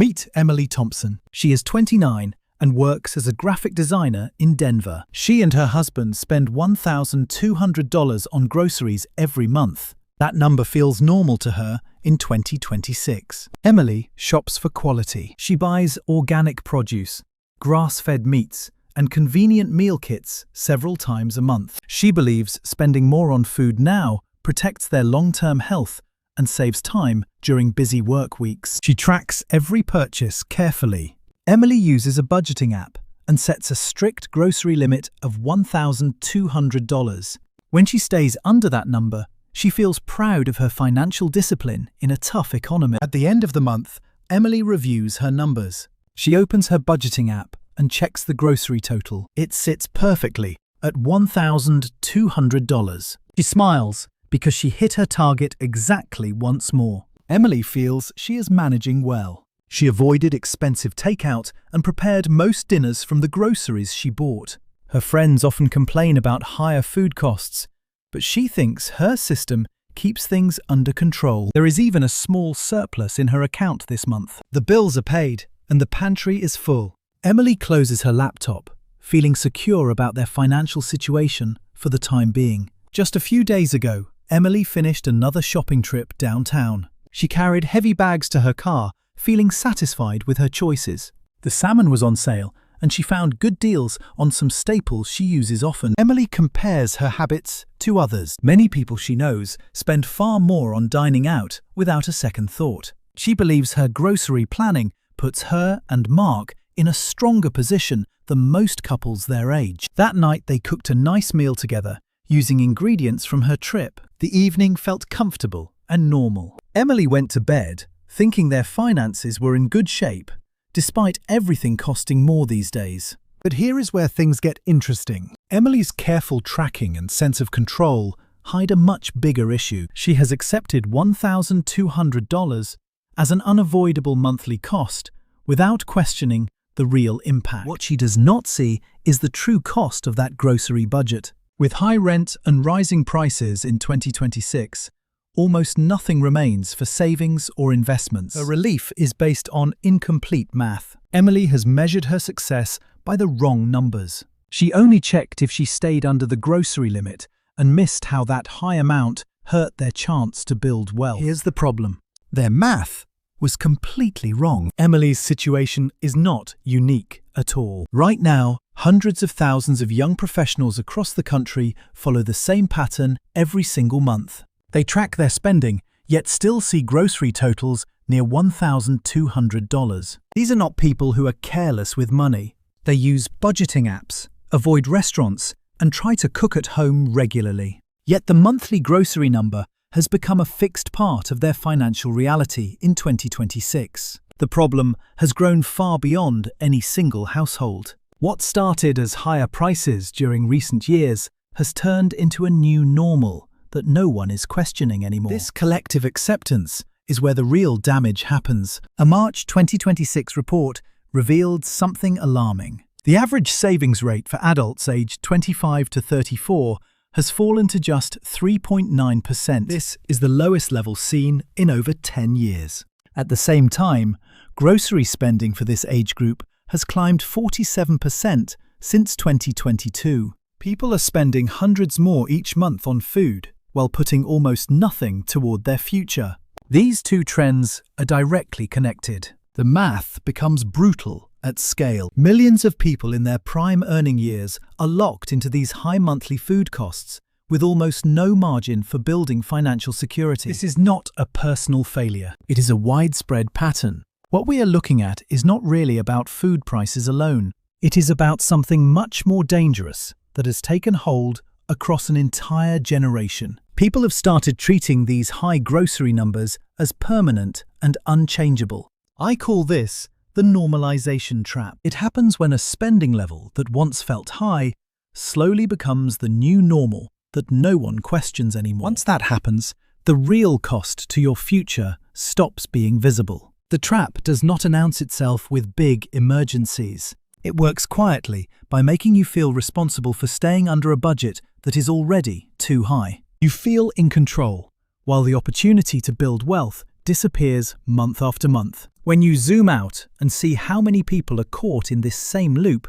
Meet Emily Thompson. She is 29 and works as a graphic designer in Denver. She and her husband spend $1,200 on groceries every month. That number feels normal to her in 2026. Emily shops for quality. She buys organic produce, grass-fed meats, and convenient meal kits several times a month. She believes spending more on food now protects their long-term health and saves time during busy work weeks. She tracks every purchase carefully. Emily uses a budgeting app and sets a strict grocery limit of $1,200. When she stays under that number, she feels proud of her financial discipline in a tough economy. At the end of the month, Emily reviews her numbers. She opens her budgeting app and checks the grocery total. It sits perfectly at $1,200. She smiles because she hit her target exactly once more. Emily feels she is managing well. She avoided expensive takeout and prepared most dinners from the groceries she bought. Her friends often complain about higher food costs, but she thinks her system keeps things under control. There is even a small surplus in her account this month. The bills are paid and the pantry is full. Emily closes her laptop, feeling secure about their financial situation for the time being. Just a few days ago, Emily finished another shopping trip downtown. She carried heavy bags to her car, feeling satisfied with her choices. The salmon was on sale, and she found good deals on some staples she uses often. Emily compares her habits to others. Many people she knows spend far more on dining out without a second thought. She believes her grocery planning puts her and Mark in a stronger position than most couples their age. That night they cooked a nice meal together, using ingredients from her trip. The evening felt comfortable and normal. Emily went to bed thinking their finances were in good shape, despite everything costing more these days. But here is where things get interesting. Emily's careful tracking and sense of control hide a much bigger issue. She has accepted $1,200 as an unavoidable monthly cost without questioning the real impact. What she does not see is the true cost of that grocery budget. With high rent and rising prices in 2026, almost nothing remains for savings or investments. Her relief is based on incomplete math. Emily has measured her success by the wrong numbers. She only checked if she stayed under the grocery limit and missed how that high amount hurt their chance to build wealth. Here's the problem. Their math was completely wrong. Emily's situation is not unique at all. Right now, hundreds of thousands of young professionals across the country follow the same pattern every single month. They track their spending, yet still see grocery totals near $1,200. These are not people who are careless with money. They use budgeting apps, avoid restaurants, and try to cook at home regularly. Yet the monthly grocery number has become a fixed part of their financial reality in 2026. The problem has grown far beyond any single household. What started as higher prices during recent years has turned into a new normal that no one is questioning anymore. This collective acceptance is where the real damage happens. A March 2026 report revealed something alarming. The average savings rate for adults aged 25 to 34 has fallen to just 3.9%. This is the lowest level seen in over 10 years. At the same time, grocery spending for this age group has climbed 47% since 2022. People are spending hundreds more each month on food, while putting almost nothing toward their future. These two trends are directly connected. The math becomes brutal at scale. Millions of people in their prime earning years are locked into these high monthly food costs, with almost no margin for building financial security. This is not a personal failure. It is a widespread pattern. What we are looking at is not really about food prices alone. It is about something much more dangerous that has taken hold across an entire generation. People have started treating these high grocery numbers as permanent and unchangeable. I call this the normalization trap. It happens when a spending level that once felt high slowly becomes the new normal that no one questions anymore. Once that happens, the real cost to your future stops being visible. The trap does not announce itself with big emergencies. It works quietly by making you feel responsible for staying under a budget that is already too high. You feel in control, while the opportunity to build wealth disappears month after month. When you zoom out and see how many people are caught in this same loop,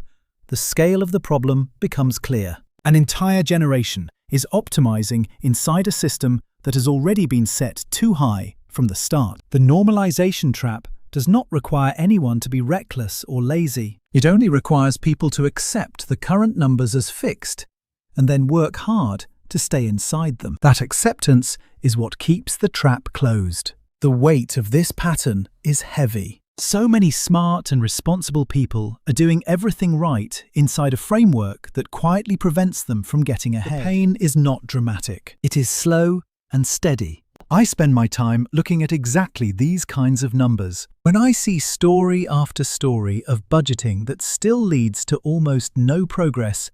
the scale of the problem becomes clear. An entire generation is optimizing inside a system that has already been set too high from the start. The normalization trap does not require anyone to be reckless or lazy. It only requires people to accept the current numbers as fixed and then work hard to stay inside them. That acceptance is what keeps the trap closed. The weight of this pattern is heavy. So many smart and responsible people are doing everything right inside a framework that quietly prevents them from getting ahead. The pain is not dramatic. It is slow and steady. I spend my time looking at exactly these kinds of numbers. When I see story after story of budgeting that still leads to almost no progress,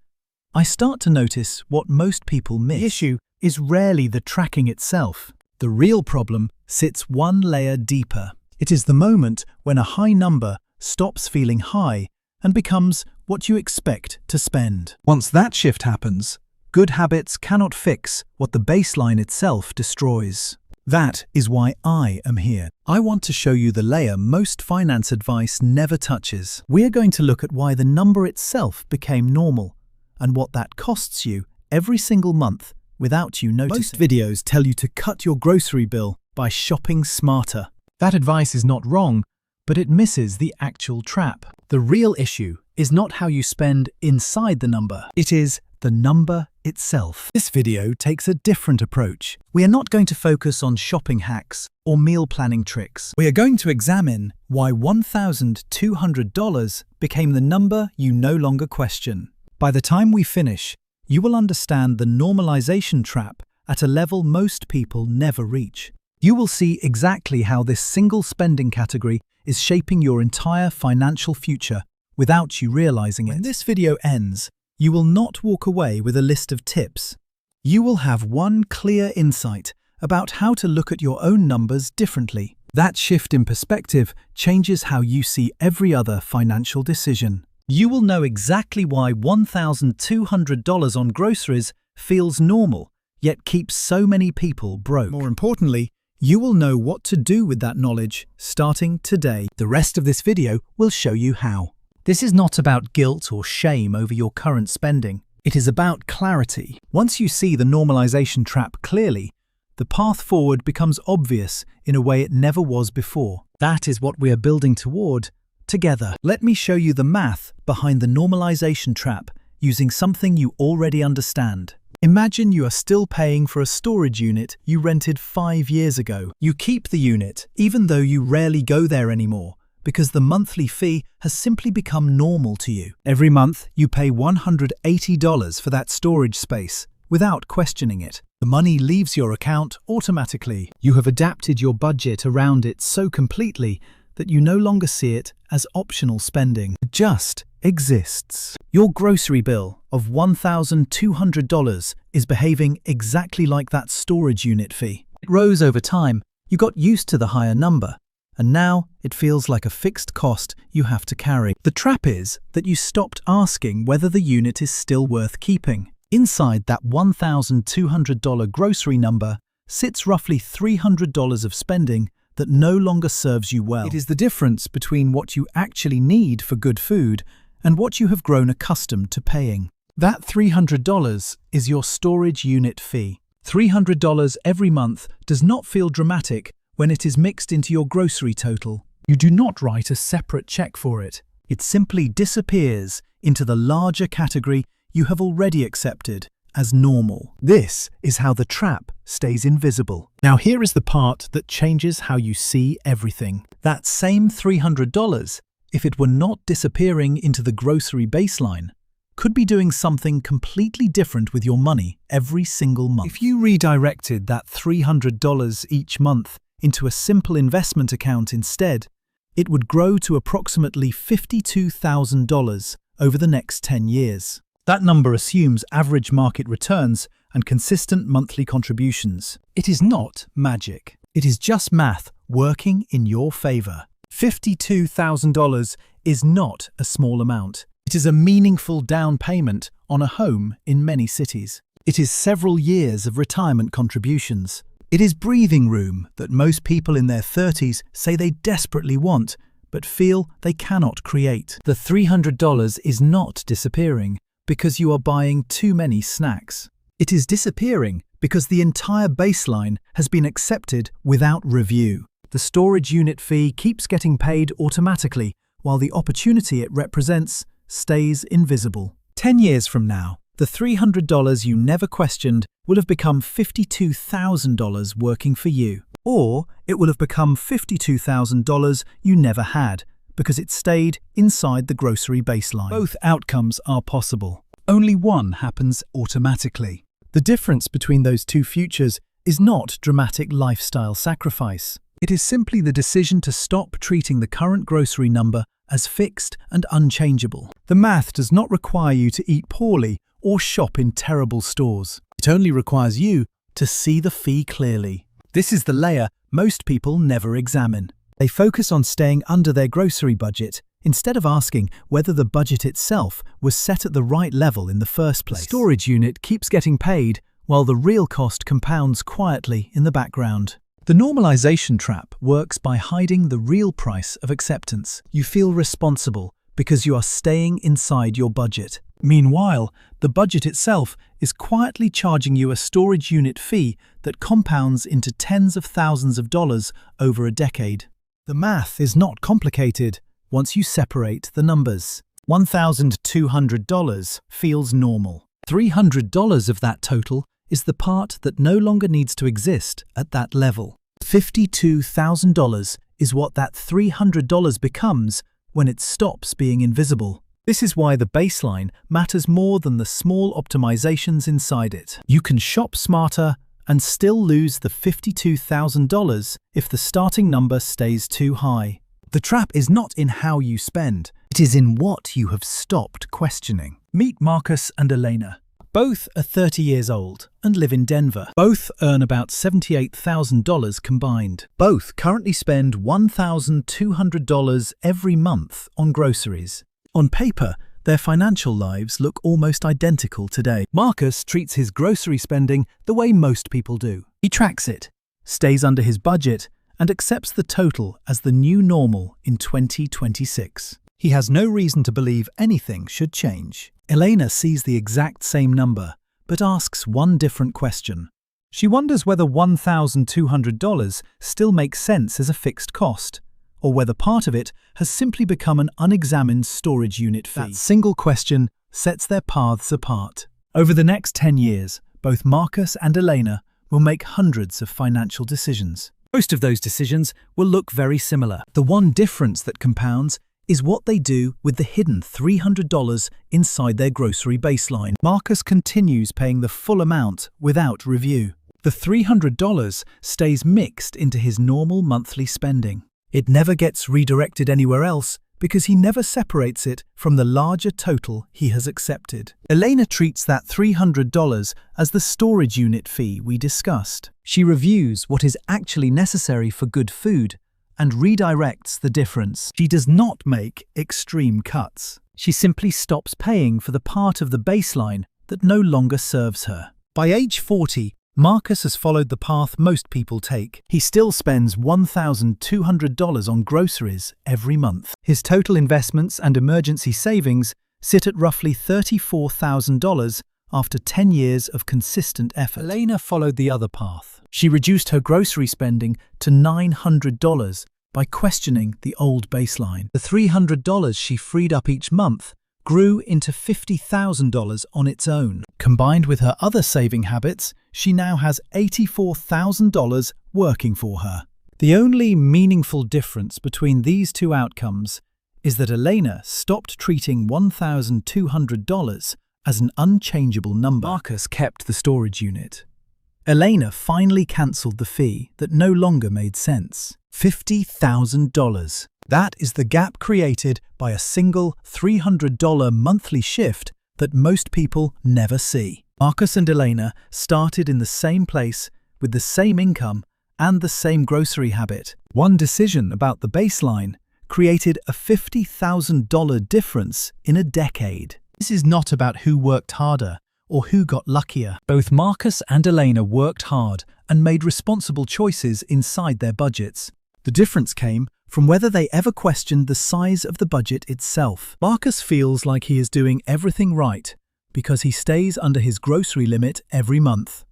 I start to notice what most people miss. The issue is rarely the tracking itself. The real problem sits one layer deeper. It is the moment when a high number stops feeling high and becomes what you expect to spend. Once that shift happens, good habits cannot fix what the baseline itself destroys. That is why I am here. I want to show you the layer most finance advice never touches. We are going to look at why the number itself became normal and what that costs you every single month without you noticing. Most videos tell you to cut your grocery bill by shopping smarter. That advice is not wrong, but it misses the actual trap. The real issue is not how you spend inside the number. It is the number itself. This video takes a different approach. We are not going to focus on shopping hacks or meal planning tricks. We are going to examine why $1,200 became the number you no longer question. By the time we finish, you will understand the normalization trap at a level most people never reach. You will see exactly how this single spending category is shaping your entire financial future without you realizing it. When this video ends, you will not walk away with a list of tips. You will have one clear insight about how to look at your own numbers differently. That shift in perspective changes how you see every other financial decision. You will know exactly why $1,200 on groceries feels normal, yet keeps so many people broke. More importantly, you will know what to do with that knowledge starting today. The rest of this video will show you how. This is not about guilt or shame over your current spending. It is about clarity. Once you see the normalization trap clearly, the path forward becomes obvious in a way it never was before. That is what we are building toward together. Let me show you the math behind the normalization trap using something you already understand. Imagine you are still paying for a storage unit you rented 5 years ago. You keep the unit, even though you rarely go there anymore, because the monthly fee has simply become normal to you. Every month, you pay $180 for that storage space, without questioning it. The money leaves your account automatically. You have adapted your budget around it so completely that you no longer see it as optional spending. It just exists. Your grocery bill of $1,200 is behaving exactly like that storage unit fee. It rose over time, you got used to the higher number, and now it feels like a fixed cost you have to carry. The trap is that you stopped asking whether the unit is still worth keeping. Inside that $1,200 grocery number sits roughly $300 of spending that no longer serves you well. It is the difference between what you actually need for good food and what you have grown accustomed to paying. That $300 is your storage unit fee. $300 every month does not feel dramatic when it is mixed into your grocery total. You do not write a separate check for it. It simply disappears into the larger category you have already accepted as normal. This is how the trap stays invisible. Now here is the part that changes how you see everything. That same $300, if it were not disappearing into the grocery baseline, could be doing something completely different with your money every single month. If you redirected that $300 each month into a simple investment account instead, it would grow to approximately $52,000 over the next 10 years. That number assumes average market returns and consistent monthly contributions. It is not magic. It is just math working in your favor. $52,000 is not a small amount. It is a meaningful down payment on a home in many cities. It is several years of retirement contributions. It is breathing room that most people in their 30s say they desperately want, but feel they cannot create. The $300 is not disappearing because you are buying too many snacks. It is disappearing because the entire baseline has been accepted without review. The storage unit fee keeps getting paid automatically, while the opportunity it represents stays invisible. 10 years from now, the $300 you never questioned will have become $52,000 working for you. Or it will have become $52,000 you never had because it stayed inside the grocery baseline. Both outcomes are possible. Only one happens automatically. The difference between those two futures is not dramatic lifestyle sacrifice. It is simply the decision to stop treating the current grocery number as fixed and unchangeable. The math does not require you to eat poorly or shop in terrible stores. It only requires you to see the fee clearly. This is the layer most people never examine. They focus on staying under their grocery budget instead of asking whether the budget itself was set at the right level in the first place. The storage unit keeps getting paid while the real cost compounds quietly in the background. The normalization trap works by hiding the real price of acceptance. You feel responsible because you are staying inside your budget. Meanwhile, the budget itself is quietly charging you a storage unit fee that compounds into tens of thousands of dollars over a decade. The math is not complicated once you separate the numbers. $1,200 feels normal. $300 of that total is the part that no longer needs to exist at that level. $52,000 is what that $300 becomes when it stops being invisible. This is why the baseline matters more than the small optimizations inside it. You can shop smarter and still lose the $52,000 if the starting number stays too high. The trap is not in how you spend, it is in what you have stopped questioning. Meet Marcus and Elena. Both are 30 years old and live in Denver. Both earn about $78,000 combined. Both currently spend $1,200 every month on groceries. On paper, their financial lives look almost identical today. Marcus treats his grocery spending the way most people do. He tracks it, stays under his budget, and accepts the total as the new normal in 2026. He has no reason to believe anything should change. Elena sees the exact same number, but asks one different question. She wonders whether $1,200 still makes sense as a fixed cost, or whether part of it has simply become an unexamined storage unit fee. That single question sets their paths apart. Over the next 10 years, both Marcus and Elena will make hundreds of financial decisions. Most of those decisions will look very similar. The one difference that compounds is what they do with the hidden $300 inside their grocery baseline. Marcus continues paying the full amount without review. The $300 stays mixed into his normal monthly spending. It never gets redirected anywhere else because he never separates it from the larger total he has accepted. Elena treats that $300 as the storage unit fee we discussed. She reviews what is actually necessary for good food and redirects the difference. She does not make extreme cuts. She simply stops paying for the part of the baseline that no longer serves her. By age 40, Marcus has followed the path most people take. He still spends $1,200 on groceries every month. His total investments and emergency savings sit at roughly $34,000 after 10 years of consistent effort. Elena followed the other path. She reduced her grocery spending to $900 by questioning the old baseline. The $300 she freed up each month grew into $50,000 on its own. Combined with her other saving habits, she now has $84,000 working for her. The only meaningful difference between these two outcomes is that Elena stopped treating $1,200 as an unchangeable number. Marcus kept the storage unit. Elena finally cancelled the fee that no longer made sense. $50,000. That is the gap created by a single $300 monthly shift that most people never see. Marcus and Elena started in the same place with the same income and the same grocery habit. One decision about the baseline created a $50,000 difference in a decade. This is not about who worked harder or who got luckier. Both Marcus and Elena worked hard and made responsible choices inside their budgets. The difference came from whether they ever questioned the size of the budget itself. Marcus feels like he is doing everything right because he stays under his grocery limit every month.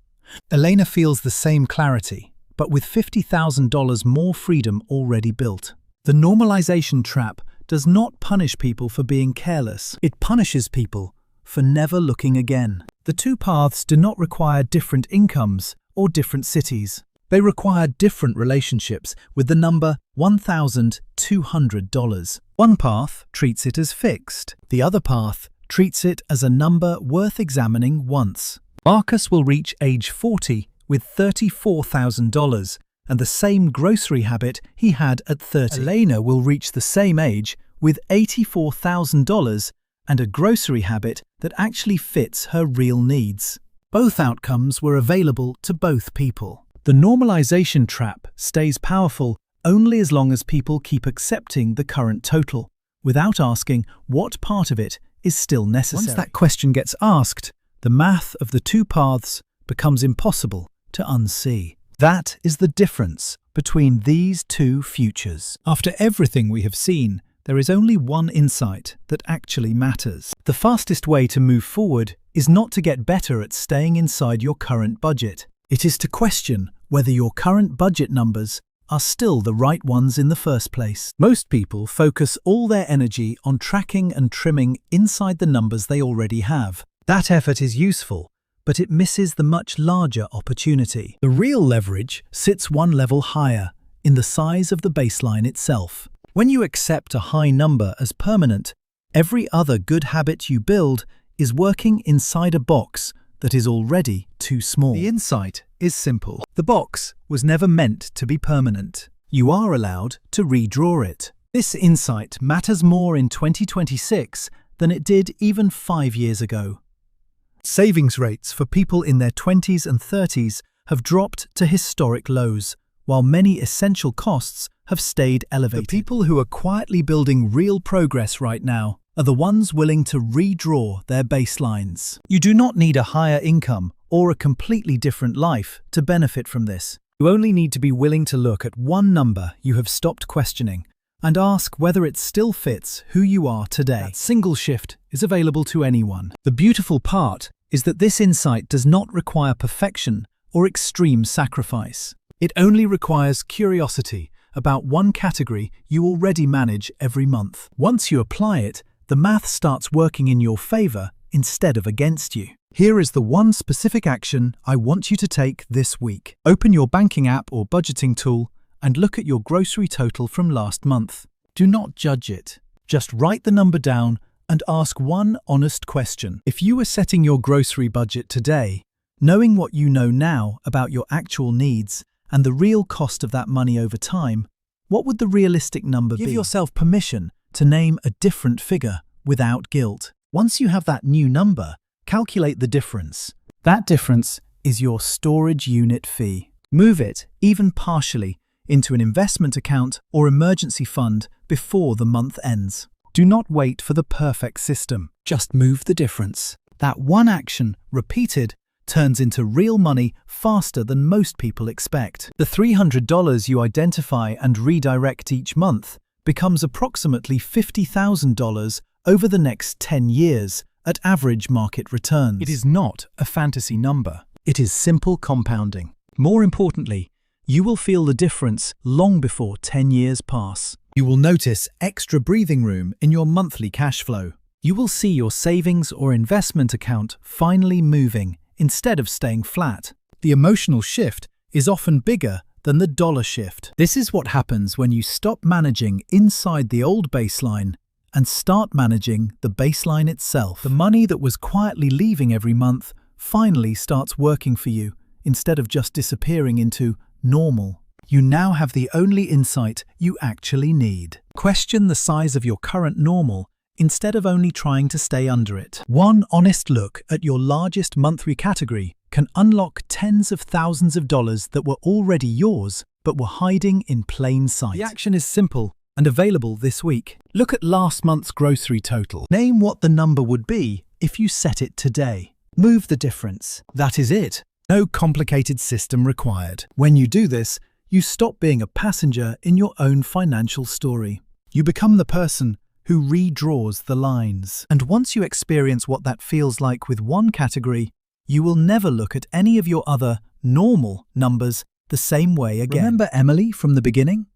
Elena feels the same clarity, but with $50,000 more freedom already built. The normalization trap does not punish people for being careless. It punishes people for never looking again. The two paths do not require different incomes or different cities. They require different relationships with the number $1,200. One path treats it as fixed. The other path treats it as a number worth examining once. Marcus will reach age 40 with $34,000 and the same grocery habit he had at 30. Elena will reach the same age with $84,000 and a grocery habit that actually fits her real needs. Both outcomes were available to both people. The normalization trap stays powerful only as long as people keep accepting the current total, without asking what part of it is still necessary. Once that question gets asked, the math of the two paths becomes impossible to unsee. That is the difference between these two futures. After everything we have seen, there is only one insight that actually matters. The fastest way to move forward is not to get better at staying inside your current budget. It is to question whether your current budget numbers are still the right ones in the first place. Most people focus all their energy on tracking and trimming inside the numbers they already have. That effort is useful, but it misses the much larger opportunity. The real leverage sits one level higher, in the size of the baseline itself. When you accept a high number as permanent, every other good habit you build is working inside a box that is already too small. The insight is simple. The box was never meant to be permanent. You are allowed to redraw it. This insight matters more in 2026 than it did even 5 years ago. Savings rates for people in their 20s and 30s have dropped to historic lows, while many essential costs have stayed elevated. The people who are quietly building real progress right now are the ones willing to redraw their baselines. You do not need a higher income or a completely different life to benefit from this. You only need to be willing to look at one number you have stopped questioning and ask whether it still fits who you are today. That single shift is available to anyone. The beautiful part is that this insight does not require perfection or extreme sacrifice. It only requires curiosity about one category you already manage every month. Once you apply it, the math starts working in your favor instead of against you. Here is the one specific action I want you to take this week. Open your banking app or budgeting tool and look at your grocery total from last month. Do not judge it. Just write the number down and ask one honest question. If you were setting your grocery budget today, knowing what you know now about your actual needs and the real cost of that money over time, what would the realistic number be? Give yourself permission to name a different figure without guilt. Once you have that new number, calculate the difference. That difference is your storage unit fee. Move it, even partially, into an investment account or emergency fund before the month ends. Do not wait for the perfect system. Just move the difference. That one action, repeated, turns into real money faster than most people expect. The $300 you identify and redirect each month becomes approximately $50,000 over the next 10 years at average market returns. It is not a fantasy number. It is simple compounding. More importantly, you will feel the difference long before 10 years pass. You will notice extra breathing room in your monthly cash flow. You will see your savings or investment account finally moving instead of staying flat. The emotional shift is often bigger than the dollar shift. This is what happens when you stop managing inside the old baseline and start managing the baseline itself. The money that was quietly leaving every month finally starts working for you instead of just disappearing into normal. You now have the only insight you actually need. Question the size of your current normal instead of only trying to stay under it. One honest look at your largest monthly category can unlock tens of thousands of dollars that were already yours but were hiding in plain sight. The action is simple and available this week. Look at last month's grocery total. Name what the number would be if you set it today. Move the difference. That is it. No complicated system required. When you do this, you stop being a passenger in your own financial story. You become the person who redraws the lines. And once you experience what that feels like with one category, you will never look at any of your other normal numbers the same way again. Remember Emily from the beginning?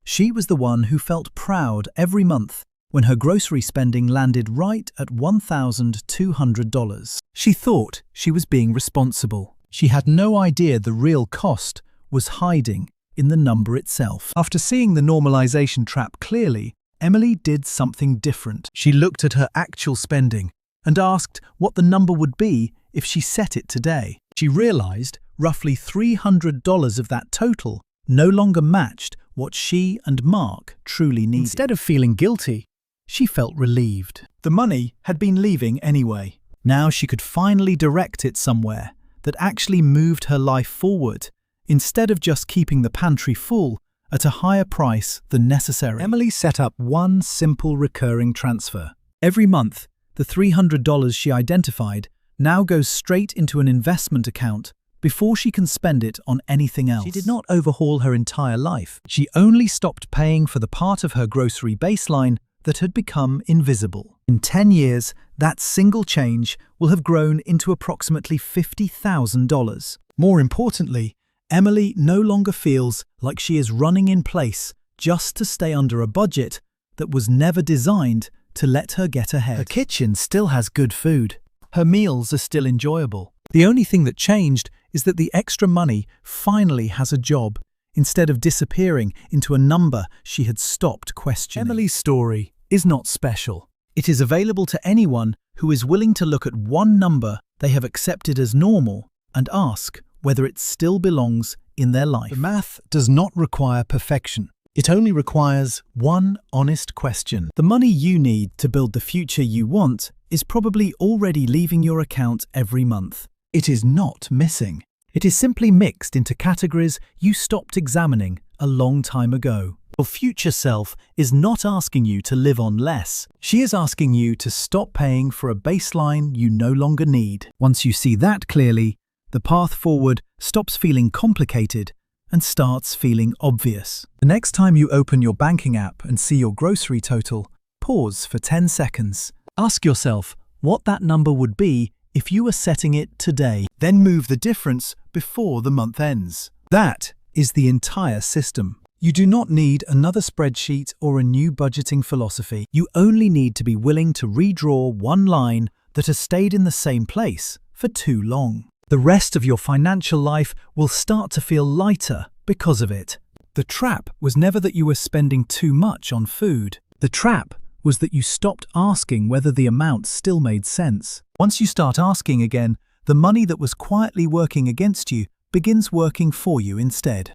She was the one who felt proud every month when her grocery spending landed right at $1,200. She thought she was being responsible. She had no idea the real cost was hiding in the number itself. After seeing the normalization trap clearly, Emily did something different. She looked at her actual spending and asked what the number would be if she set it today. She realized roughly $300 of that total no longer matched what she and Mark truly needed. Instead of feeling guilty, she felt relieved. The money had been leaving anyway. Now she could finally direct it somewhere that actually moved her life forward, instead of just keeping the pantry full at a higher price than necessary. Emily set up one simple recurring transfer. Every month, the $300 she identified now goes straight into an investment account before she can spend it on anything else. She did not overhaul her entire life. She only stopped paying for the part of her grocery baseline that had become invisible. In 10 years, that single change will have grown into approximately $50,000. More importantly, Emily no longer feels like she is running in place just to stay under a budget that was never designed to let her get ahead. Her kitchen still has good food. Her meals are still enjoyable. The only thing that changed is that the extra money finally has a job, instead of disappearing into a number she had stopped questioning. Emily's story is not special. It is available to anyone who is willing to look at one number they have accepted as normal and ask whether it still belongs in their life. The math does not require perfection. It only requires one honest question. The money you need to build the future you want is probably already leaving your account every month. It is not missing. It is simply mixed into categories you stopped examining a long time ago. Your future self is not asking you to live on less. She is asking you to stop paying for a baseline you no longer need. Once you see that clearly, the path forward stops feeling complicated and starts feeling obvious. The next time you open your banking app and see your grocery total, pause for 10 seconds. Ask yourself what that number would be if you were setting it today. Then move the difference before the month ends. That is the entire system. You do not need another spreadsheet or a new budgeting philosophy. You only need to be willing to redraw one line that has stayed in the same place for too long. The rest of your financial life will start to feel lighter because of it. The trap was never that you were spending too much on food. The trap was that you stopped asking whether the amount still made sense. Once you start asking again, the money that was quietly working against you begins working for you instead.